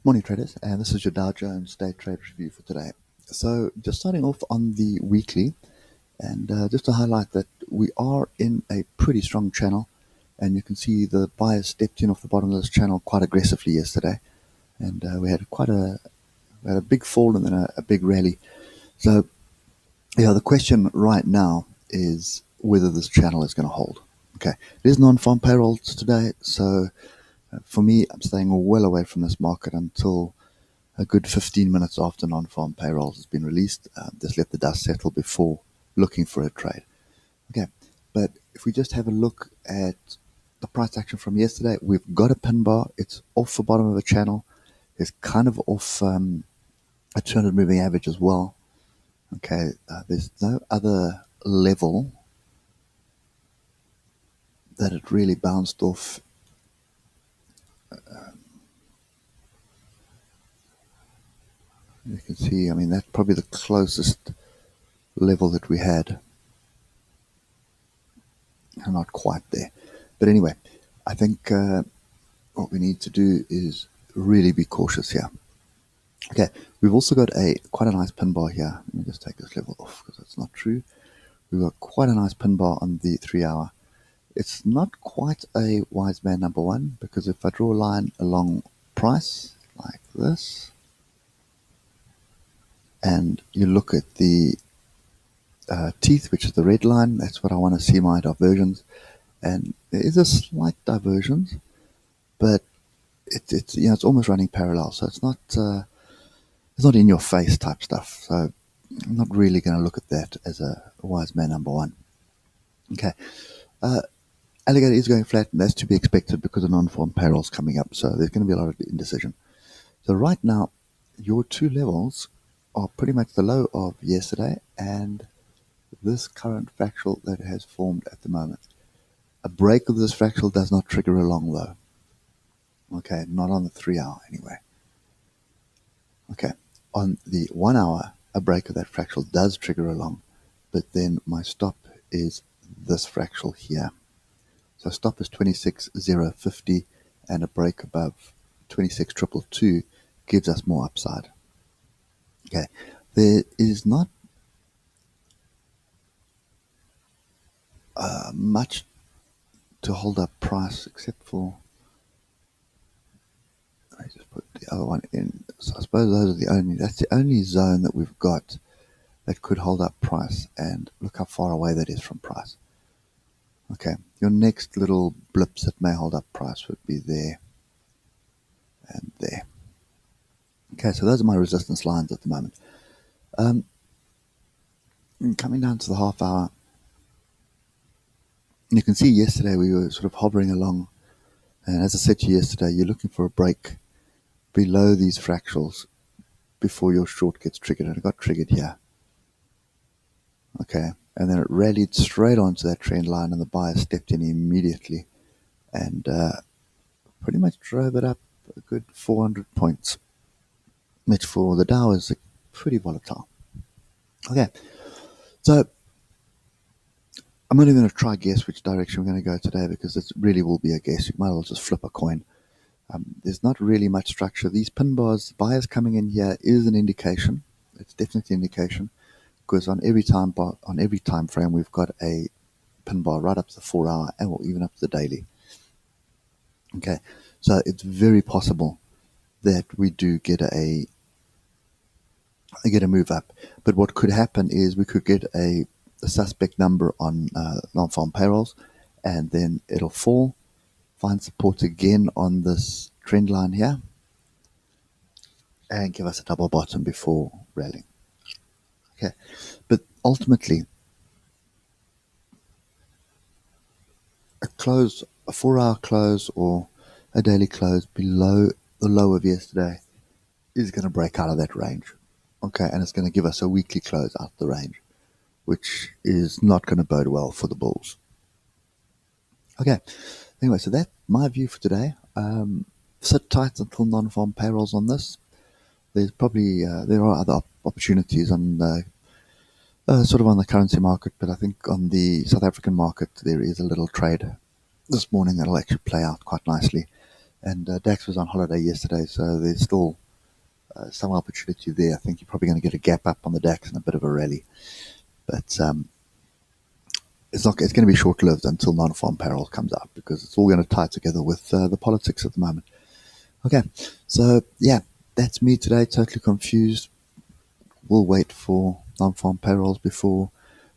Morning traders, and this is your Dow Jones day trade review for today. So just starting off on the weekly, and just to highlight that we are in a pretty strong channel, and you can see the buyers stepped in off the bottom of this channel quite aggressively yesterday, and we had a big fall and then a big rally. So yeah, the question right now is whether this channel is going to hold. Okay, it is non-farm payrolls today, so for me, I'm staying well away from this market until a good 15 minutes after non-farm payrolls has been released. Just let the dust settle before looking for a trade. Okay, but if we just have a look at the price action from yesterday, we've got a pin bar. It's off the bottom of a channel. It's kind of off a 200 moving average as well. Okay, there's no other level that it really bounced off. You can see, I mean, that's probably the closest level that we had. Not quite there. But anyway, I think what we need to do is really be cautious here. Okay, we've also got quite a nice pin bar here. Let me just take this level off because it's not true. We've got quite a nice pin bar on the 3 hour. It's not quite a wise man number one, because if I draw a line along price like this, and you look at the teeth, which is the red line, that's what I want to see my diversions. And there is a slight divergence, but it's almost running parallel, so it's not in your face type stuff. So I'm not really going to look at that as a wise man number one. Okay, alligator is going flat, and that's to be expected because of non-farm payrolls coming up. So there's going to be a lot of indecision. So right now, your two levels are pretty much the low of yesterday and this current fractal that has formed at the moment. A break of this fractal does not trigger a long low. Okay, not on the 3 hour anyway. Okay, on the 1 hour, a break of that fractal does trigger a long, but then my stop is this fractal here. So stop is 26,050, and a break above 26,222 gives us more upside. Okay, there is not much to hold up price except for, I just put the other one in. So I suppose that's the only zone that we've got that could hold up price, and look how far away that is from price. Okay, your next little blips that may hold up price would be there and there. Okay, so those are my resistance lines at the moment. Coming down to the half hour, you can see yesterday we were sort of hovering along, and as I said to you yesterday, you're looking for a break below these fractals before your short gets triggered, and it got triggered here. Okay, and then it rallied straight onto that trend line, and the buyer stepped in immediately and pretty much drove it up a good 400 points, which for the Dow is pretty volatile. Okay, so I'm not even going to try guess which direction we're going to go today, because it really will be a guess. You might as well just flip a coin. There's not really much structure. These pin bars, buyers coming in here is an indication. It's definitely an indication, because on every time frame we've got a pin bar right up to the 4 hour and even up to the daily. Okay, so it's very possible that we do get a move up. But what could happen is we could get a suspect number on non-farm payrolls, and then it'll fall, find support again on this trend line here, and give us a double bottom before rallying. Okay, but ultimately, a 4 hour close or a daily close below the low of yesterday is going to break out of that range. Okay, and it's going to give us a weekly close out the range, which is not going to bode well for the bulls. Okay, anyway, so that's my view for today. Sit tight until non-farm payrolls on this. There's probably there are other opportunities on sort of on the currency market, but I think on the South African market there is a little trade this morning that'll actually play out quite nicely, And Dax was on holiday yesterday, so there's still some opportunity there. I think you're probably going to get a gap up on the Dax and a bit of a rally. But it's not. It's going to be short-lived until non-farm payroll comes out because it's all going to tie together with the politics at the moment. Okay, so yeah, that's me today. Totally confused. We'll wait for non-farm payrolls before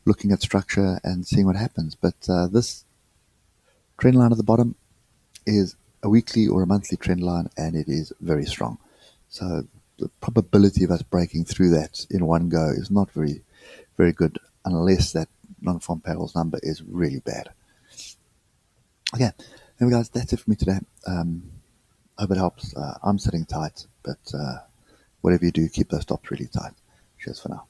looking at structure and seeing what happens. But this trend line at the bottom is a weekly or a monthly trend line, and it is very strong. So the probability of us breaking through that in one go is not very, very good unless that non-farm payrolls number is really bad. Okay, anyway, guys, that's it for me today. Hope it helps. I'm sitting tight, but whatever you do, keep those stops really tight. Cheers for now.